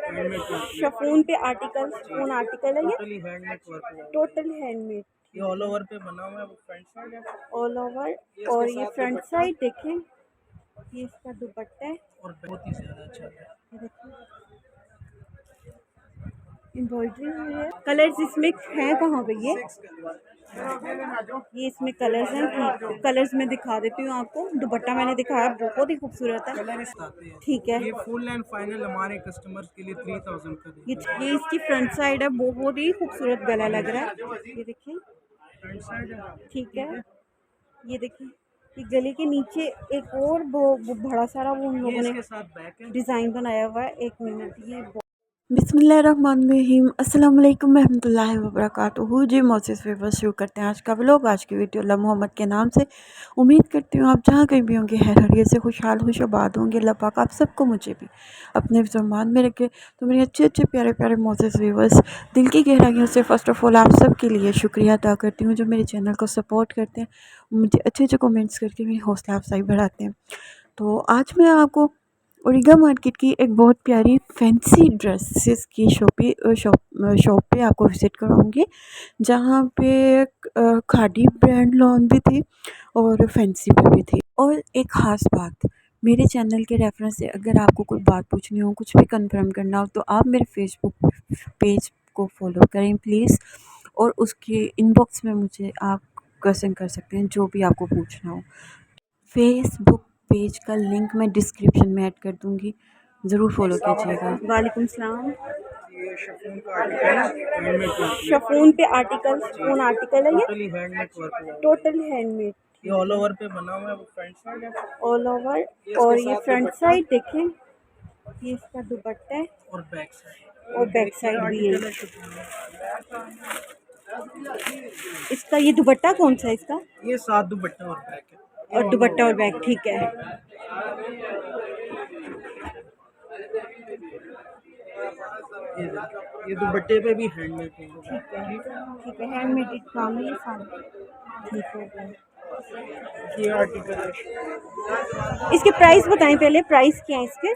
Handmade work है। Chiffon पे article, कौन आर्टिकल है ये? टोटली हैंडमेड वर्क है। Total handmade. ये ऑल ओवर पे बना हुआ है, वो फ्रंट साइड है। All over. ये और इसके ये साथ फ्रंट दुपट्टा साइड देखें, ये इसका दुपट्टा है। और बहुत ही ज्यादा अच्छा है। ये देखिए एम्ब्रॉयडरी हुई है। कलर्स इसमें हैं कहाँ पे? ये इसमें कलर्स हैं। ठीक, कलर्स मैं दिखा देती हूँ आपको। दुपट्टा मैंने दिखाया, बहुत ही खूबसूरत है। कलर आते हैं। ठीक है, ये फुल एंड फाइनल हमारे कस्टमर्स के लिए 3000 का ये इसकी फ्रंट साइड है। बहुत ही खूबसूरत गला लग रहा है। ये देखिए, फ्रंट साइड है। ठीक है। ये देखिए, ये गले के नीचे एक और वो बड़ा सारा वो उन ये लोगों ने इसके साथ बैक है। डिज़ाइन बनाया हुआ है। एक मिनट, ये बिस्मिल्लाहिर्रहमानिर्रहीम, अस्सलाम वालेकुम रहमतुल्लाहि व बरकातुहू। जी मोसेस वीवर्स, शुरू करते हैं आज का व्लॉग। आज की वीडियो अल्लाह मोहम्मद के नाम से। उम्मीद करती हूँ आप जहाँ कहीं भी होंगे खैर खैरियत से खुशहाल खुशबाद होंगे। अल्लाह पाक आप सबको, मुझे भी अपने फरमान में रखे। तो मेरे अच्छे अच्छे प्यारे प्यारे मोसेस वीवर्स, दिल की गहराइयों से फ़र्स्ट ऑफ़ ऑल आप सब के लिए शुक्रिया अदा करती हूँ जो मेरे चैनल को सपोर्ट करते हैं, मुझे अच्छे अच्छे कमेंट्स करके मेरी हौसला अफजाई बढ़ाते हैं। तो आज मैं आपको ओरिगा मार्केट की एक बहुत प्यारी फैंसी ड्रेसेस की शॉप पे आपको विज़िट कराऊंगी, जहाँ पे खादी ब्रांड लॉन भी थी और फैंसी भी थी। और एक ख़ास बात, मेरे चैनल के रेफरेंस से अगर आपको कोई बात पूछनी हो, कुछ भी कंफर्म करना हो, तो आप मेरे फेसबुक पेज को फॉलो करें प्लीज़, और उसके इनबॉक्स में मुझे आप क्वेश्चन कर सकते हैं जो भी आपको पूछना हो। फेसबुक पेज का लिंक मैं डिस्क्रिप्शन में ऐड कर दूंगी, ज़रूर फॉलो कीजिएगा। वालेकुम सलाम। ये शिफॉन का आर्टिकल है, हैंडमेड वर्क है। शिफॉन पे आर्टिकल, कौन आर्टिकल है ये? टोटली हैंडमेड वर्क है। Total handmade. ये ऑल ओवर पे बना हुआ है, वो फ्रंट साइड है। All over. इसके और ये साथ फ्रंट दुपट्टा साइड देखें, ये इसका दुपट्टा है। और बैक साइड। और बैक साइड भी है। आर्टिकल है शिफॉन। इसका ये दुपट्टा कौन सा है इसका? ये साथ दुपट्टा और बैक है। और दुपट्टा और बैक, ठीक है। ये दुपट्टे पे भी हैंडमेड है। ठीक है, ठीक है, हैंडमेड काम है ये सारा। ठीक है, ये आर्टिकल है। इसके प्राइस बताएं पहले, प्राइस क्या है इसके?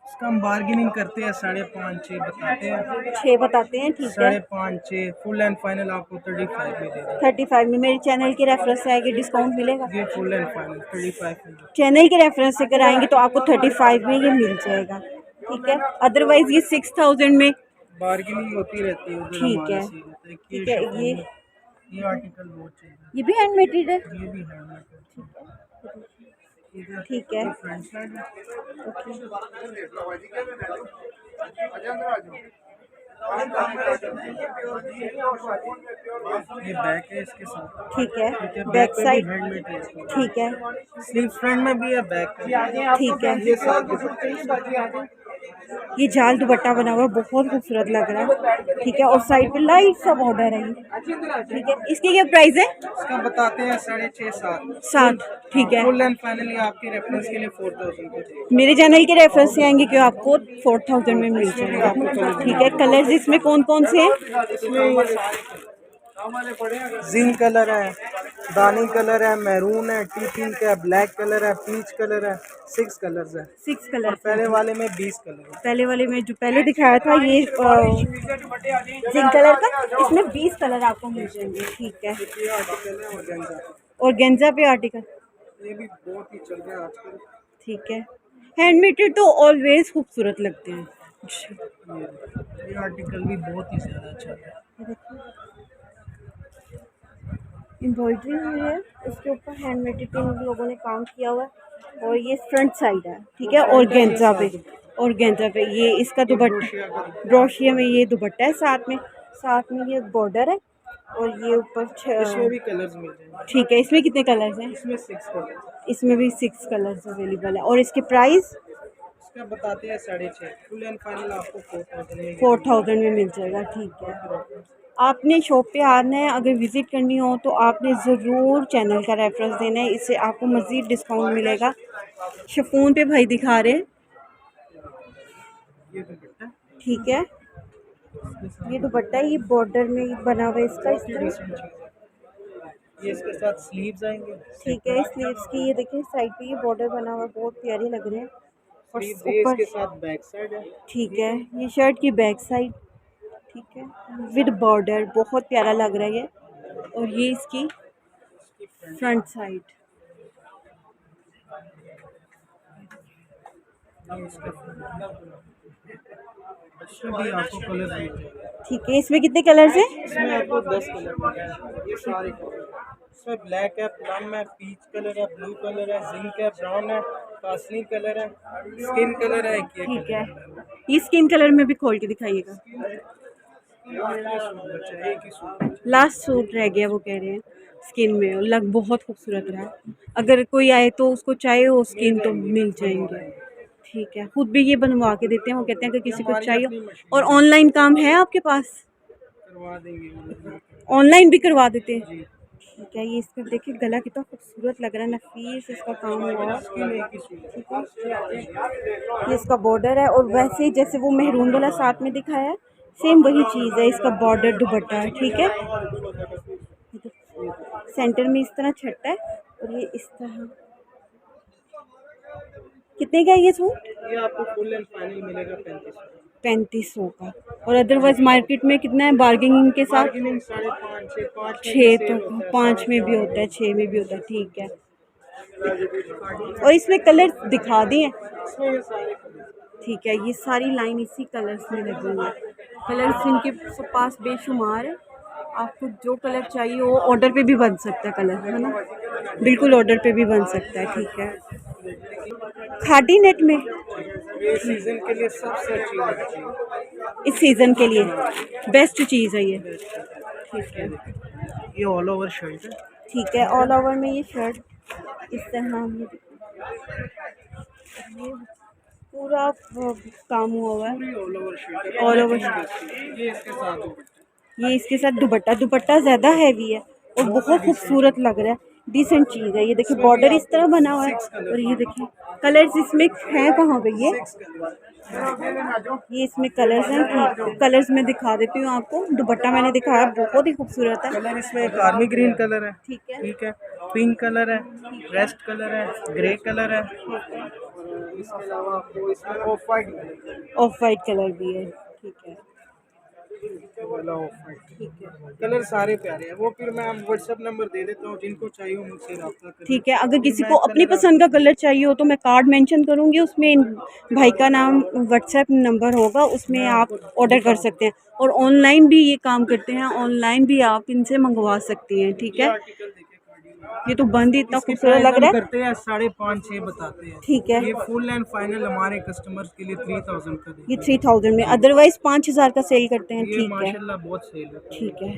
इसका हम बार्गेनिंग करते हैं, 5.5 6 बताते हैं। 6 बताते हैं, ठीक है। 5.5 6 फुल एंड फाइनल आपको 35 में दे देंगे। 35 में मेरे चैनल के रेफरेंस से आएगी, डिस्काउंट मिलेगा? ये फुल एंड फाइनल 35 में। चैनल के रेफरेंस से कराएंगे तो आपको 35 में ये मिल जाएगा, ठीक है। अदरवाइज ये 6000 में बार्गेनिंग होती रहती है। ठीक है, ठीक है। ये आर्टिकल बहुत चाहिए। ये भी हैंडमेड है, ये भी हैंडमेड है। ठीक है। फ्रंट साइड है। ये बैक है इसके साथ। ठीक है, बैक बैक पे भी साइड, हैंडमेड है इसको। ठीक है, स्लीव फ्रंट में भी है, बैक पे। ठीक है। ये साथ ये जाल दुपट्टा बना हुआ है, बहुत खूबसूरत लग रहा है, ठीक है। और साइड पे लाइट सा बॉर्डर है ये, ठीक है। इसकी क्या प्राइस है? इसका बताते हैं 6.5 7। 7, ठीक है। फुल एंड फाइनली आपके रेफरेंस के लिए 4000 का चाहिए। मेरे चैनल के रेफरेंस से आएंगे क्यों आपको 4000 में मिल जाएगा, ठीक है। कलर्स इसमें कौन कौन से हैं? जिंक कलर है, दानी कलर है, मैरून है, टी पिंक है, ब्लैक कलर है, पीच कलर है। 6 कलर्स है। 6 कलर। पहले वाले में 20 कलर है। पहले वाले में जो पहले दिखाया था ये जिंक कलर का, इसमें 20 कलर आपको मिल जाएंगे, ठीक है। ये आर्टिकल है ऑर्गेन्जा। और गेंजा पे आर्टिकल, ये भी बहुत ही चल रहा है आजकल। ठीक है। हैंडमेड तो ऑलवेज खूबसूरत लगते हैं। ये आर्टिकल भी बहुत ही ज़्यादा अच्छा है। एम्ब्रॉयडरी हुई है इसके ऊपर, हैंडमेड पे उन लोगों ने काम किया हुआ है। और ये फ्रंट साइड है, ठीक है। और गेंजा पे, और गेंजा पे ये इसका दुपट्टा, ब्रोशिया में ये दुपट्टा है, साथ में ये बॉर्डर है। और ये ऊपर इसमें भी कलर्स मिल जाएंगे। ठीक है। इसमें कितने कलर्स हैं? इसमें 6 कलर। इसमें भी 6 कलर्स अवेलेबल है। और इसके प्राइस? इसका बताते हैं 6.5। फुल एंड फाइनल आपको 4000 में मिल जाएगा, ठीक है। आपने शॉप पे आना है, अगर विज़िट करनी हो तो आपने ज़रूर चैनल का रेफरेंस देना है, इससे आपको मज़ीद डिस्काउंट मिलेगा। शिफॉन पे भाई दिखा रहे हैं, ये दुपट्टा, ठीक है। ये दुपट्टा, ये बॉर्डर में बना हुआ है इसका, इस तरह, ये इसके साथ स्लीव्स आएंगे। ठीक है। स्लीव्स की ये देखिए साइड पे ये बॉर्डर बना हुआ है, बहुत प्यारे लग रहे हैं। और स्लीव ये ऊपर इसके साथ बैक साइड है। ठीक है, ये शर्ट की बैक साइड ठीक है विद बॉर्डर, बहुत प्यारा लग रहा है ये। और ये इसकी फ्रंट साइड ये इसका इसमें भी आपको कलर मिल जाएगा। ठीक है। इसमें कितने कलर्स हैं? इसमें आपको 10 कलर मिलेंगे, ये सारे कलर। इसमें ब्लैक है, प्लम है, पीच कलर है, ब्लू कलर है, जिंक है, ब्राउन है, कास्नी कलर है, स्किन कलर है, एक ये ठीक है, कलर ये स्किन कलर में भी खोल के दिखाइएगा। है। एक ही सूट लास्ट सूट रह गया, वो कह रहे हैं स्किन में, और लग बहुत खूबसूरत रहा है। अगर कोई आए तो उसको चाहिए वो स्किन तो मिल जाएंगे। ठीक है, खुद भी ये बनवा के देते हैं, वो कहते हैं अगर किसी को चाहिए। और ऑनलाइन काम है आपके पास? करवा देंगे। ऑनलाइन भी करवा देते हैं? जी, ठीक है, ये इसका देखिए गला कितना खूबसूरत लग रहा है, नफीस इसका काम हुआ है। स्किन एक ही सूट। ठीक है, ये इसका बॉर्डर है, और वैसे ही जैसे वो मेहरून वाला साथ में दिखाया है सेम वही चीज़ है, इसका बॉर्डर दुपट्टा है। ठीक है, सेंटर में इस तरह छट्टा है, और ये इस तरह। कितने का है ये सूट? ये आपको फुल एंड फाइनल मिलेगा 35। 3500 का। और अदरवाइज मार्केट में कितना है बार्गेनिंग के साथ? बार्गेनिंग 5.5 से 5 छः तक, 5 में भी होता है, 6 में भी होता है। ठीक है, और इसमें कलर दिखा दिए। इसमें ये सारे कलर। ठीक है, ये सारी लाइन इसी कलर्स में लगी हुई है। कलर्स इनके पास बेशुमार है, आपको जो कलर चाहिए वो ऑर्डर पे भी बन सकता है कलर, है ना? बिल्कुल ऑर्डर पे भी बन सकता है। ठीक है, खादी नेट में ये सीजन के लिए सबसे अच्छी होती है। इस सीज़न के लिए बेस्ट चीज़ है ये। ठीक है, ये ऑल ओवर शर्ट है। ठीक है, ऑल ओवर में ये शर्ट इस तरह ये पूरा काम हुआ है। पूरी all over shirt all over ये इसके साथ दुपट्टा। ये इसके साथ दुपट्टा, दुपट्टा ज़्यादा हैवी है और बहुत खूबसूरत लग रहा है, डिसेंट चीज़ है। ये देखिए बॉर्डर इस तरह बना हुआ है, और ये देखिए कलर्स इसमें हैं कहाँ पे ये इसमें कलर्स हैं। ठीक, तो कलर्स मैं दिखा देती हूँ आपको। दुपट्टा मैंने दिखाया, बहुत ही खूबसूरत है। कलर इसमें एक आर्मी ग्रीन कलर है। ठीक है, ठीक है, पिंक कलर है, रेस्ट कलर है, ग्रे कलर है। इसके अलावा आपको इसमें of white of white colour भी है। ठीक है, वाला ऑफ वाइट। ठीक है, कलर सारे प्यारे हैं। वो फिर मैं व्हाट्सएप नंबर दे देता हूँ, जिनको चाहिए हो मुझसे रब्ता करें। ठीक है। अगर किसी को अपनी पसंद का कलर चाहिए हो तो मैं कार्ड मेंशन करूँगी, उसमें इन भाई का नाम व्हाट्सएप नंबर होगा, उसमें आप ऑर्डर कर सकते हैं। और ऑनलाइन भी ये काम करते हैं, ऑनलाइन भी आप इनसे मंगवा सकती हैं। ठीक है, आर्टिकल देखे ये तो बंद ही इतना इसकी खूबसूरत लग प्राइस हम रहा है। करते हैं 5.5-6 बताते हैं। ठीक है, ये फुल एंड फाइनल हमारे कस्टमर्स के लिए 3000 का ये देंगे। 3000 में, अदरवाइज 5000 का सेल करते हैं। ये ठीक है, माशाल्लाह बहुत सेल है। ठीक है,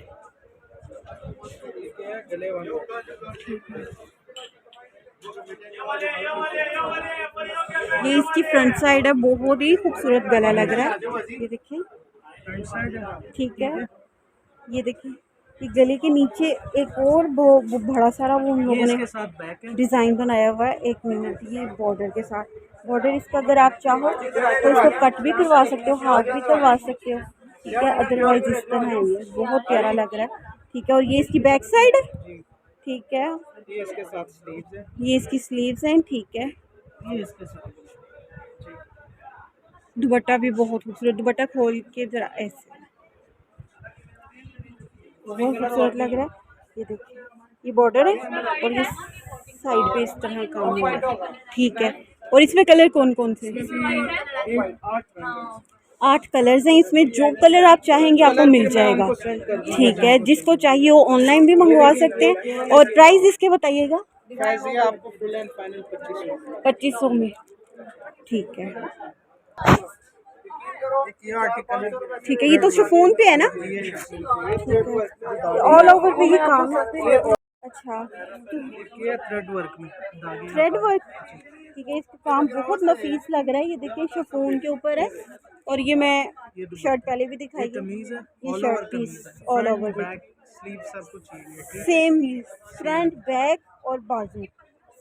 गले वाला ये इसकी फ्रंट साइड है, बहुत ही खूबसूरत गला लग रहा है। ये देखिए, फ्रंट साइड है। ठीक है, ये देखिए ये गले के नीचे एक और वो बड़ा सारा वो उन ये लोगों ने इसके साथ बैक है। डिज़ाइन बनाया हुआ है। 1 मिनट, ये बॉर्डर के साथ, बॉर्डर इसका अगर आप चाहो तो इसको कट भी करवा सकते हो, हाफ भी करवा सकते हो। ठीक है, अदरवाइज इस तरह है, ये बहुत प्यारा लग रहा है। ठीक है, और ये इसकी बैक साइड है। जी, ठीक है, ये इसके साथ स्लीव्स है। ये इसकी स्लीव्स हैं। ठीक है, ये इसके साथ दुपट्टा भी बहुत खूबसूरत, दुपट्टा खोल के जरा ऐसे बहुत खूबसूरत लग रहा है। ये देखिए, ये बॉर्डर है और ये साइड पे इस तरह काम हुआ है। ठीक है, और इसमें कलर कौन कौन से? 8 कलर्स हैं इसमें, जो कलर आप चाहेंगे आपको मिल जाएगा। ठीक है, जिसको चाहिए वो ऑनलाइन भी मंगवा सकते हैं। और प्राइस इसके बताइएगा। प्राइस ये आपको फुल एंड फाइनल 2500 में। ठीक है, ये आर्टिकल है। ठीक है, ये तो शिफॉन पे है ना, ऑल ओवर पे ही काम है। अच्छा, ये थ्रेड वर्क में धागे। Thread work. ठीक है, इसका काम बहुत नफीस लग रहा है। ये देखिए शिफॉन के ऊपर है, और ये मैं शर्ट पहले भी दिखाई है, कमीज है, ये ऑल ओवर शर्ट पीस कमीज है। All front over back sleeve सब कुछ चाहिए। सेम, फ्रंट बैक और बाजू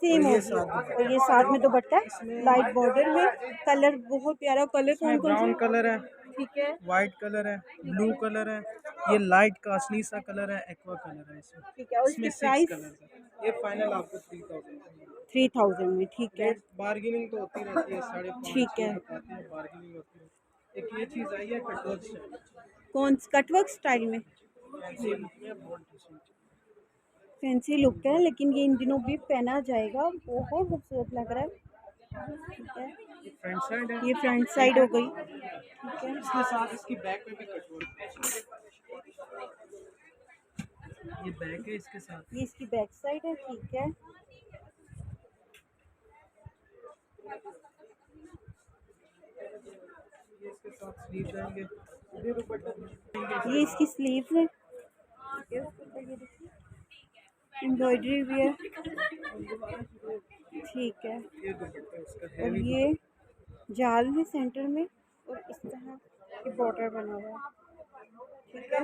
सेम और ये होगी। और ये साथ में दुपट्टा है लाइट बॉर्डर में। कलर बहुत प्यारा, कलर कौन कौन ब्राउन सा? कलर है, ठीक है, वाइट कलर है, ब्लू कलर है, ये लाइट का असली सा कलर है, एक्वा कलर है। इसमें ठीक है, और इसमें इसकी 6 प्राइस कलर है। ये फाइनल आपको 3000 3000 में, ठीक है। बार्गेनिंग तो होती रहती है, 5.5 ठीक है। बताते हैं, बार्गेनिंग होती है। एक ये चीज़ आई है कटवर्क स्टाइल, कौन कटवर्क स्टाइल में? फैंसी लुक में बोल्ट सूट। फैंसी लुक है, लेकिन ये इन दिनों भी पहना जाएगा, बहुत खूबसूरत लग रहा है। ठीक है, ये फ्रंट साइड है, ये फ्रंट साइड हो गई। ठीक है, इसके साथ इसकी बैक में भी कटवर्क, ये बैक है इसके साथ। ये इसकी बैक साइड है। ठीक है, ये इसके साथ स्लीव देंगे, ये दुपट्टा देंगे। ये इसकी स्लीव है। ठीक है, उसके ऊपर ये देखिए एम्ब्रॉयडरी भी है। ठीक है, ये दुपट्टा इसका और हैवी, ये जाल है सेंटर में, और इस तरह की बॉर्डर बना हुआ है। ठीक है,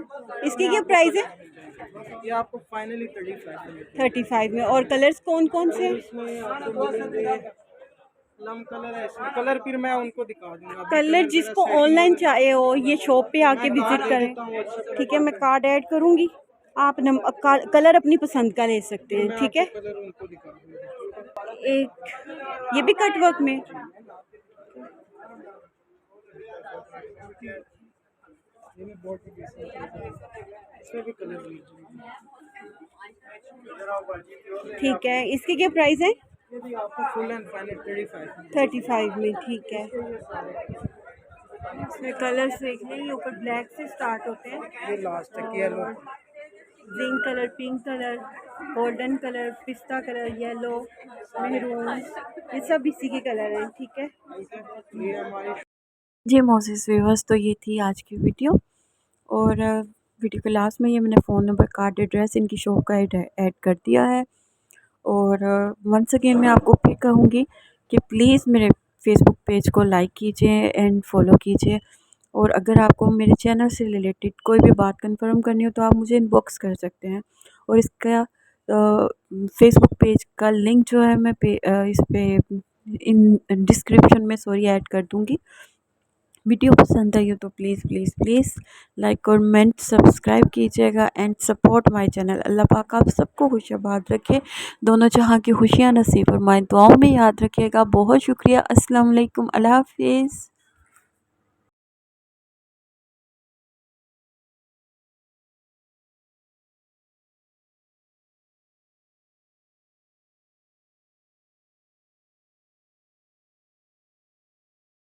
इसकी क्या प्राइस है? ये आपको फाइनली 35 में मिलता 35 में। और कलर्स कौन कौन से है। हैं? इसमें आपको मिलेंगे लम कलर है, इसमें कलर फिर मैं उनको दिखा दूंगा। अभी कलर जरा जिसको setting ऑनलाइन हो रहा चाहिए हो, ये शॉप पे आके है। मैं विजिट कार्ड दे करें। देता हूँ WhatsApp ठीक है, मैं कार्ड ऐड करूँगी, आप कलर अपनी पसंद का ले सकते पे, हैं। मैं ठीक आपको है, कलर उनको दिखा दूंगा। एक ये भी कट वर्क में। ये भी बहुत ही decent है। इसमें भी कलर मिल जाएंगे। ठीक है, इसकी क्या प्राइस है? ये भी आपको फुल एंड फाइनल 35 में। 35 में। ठीक है, इसमें कलर्स देख लें, ये ऊपर ब्लैक से स्टार्ट होते हैं, ये लास्ट है येलो, और green colour, pink colour, golden colour, पिस्ता कलर, येलो, मेहरून, ये सब इसी के कलर हैं। ठीक है ये हमारी जी मोसेस व्यूअर्स, तो ये थी आज की वीडियो। और वीडियो के लास्ट में ये मैंने फ़ोन नंबर, कार्ड, एड्रेस, इनकी शॉप का ऐड कर दिया है। और वंस अगेन मैं आपको फिर कहूँगी कि प्लीज़ मेरे फेसबुक पेज को लाइक कीजिए एंड फॉलो कीजिए। और अगर आपको मेरे चैनल से रिलेटेड कोई भी बात कंफर्म करनी हो तो आप मुझे इनबॉक्स कर सकते हैं। और इसका फेसबुक पेज का लिंक जो है मैं इस पे इन डिस्क्रिप्शन में ऐड कर दूँगी। वीडियो पसंद आई हो तो please please please like, comment, subscribe कीजिएगा एंड सपोर्ट माय चैनल। अल्लाह पाक आप सबको खुशबाद रखे, दोनों जहाँ की खुशियाँ नसीब फरमाए। दुआओं में याद रखिएगा। बहुत शुक्रिया। अस्सलाम वालेकुम, अल्लाह हाफिज़।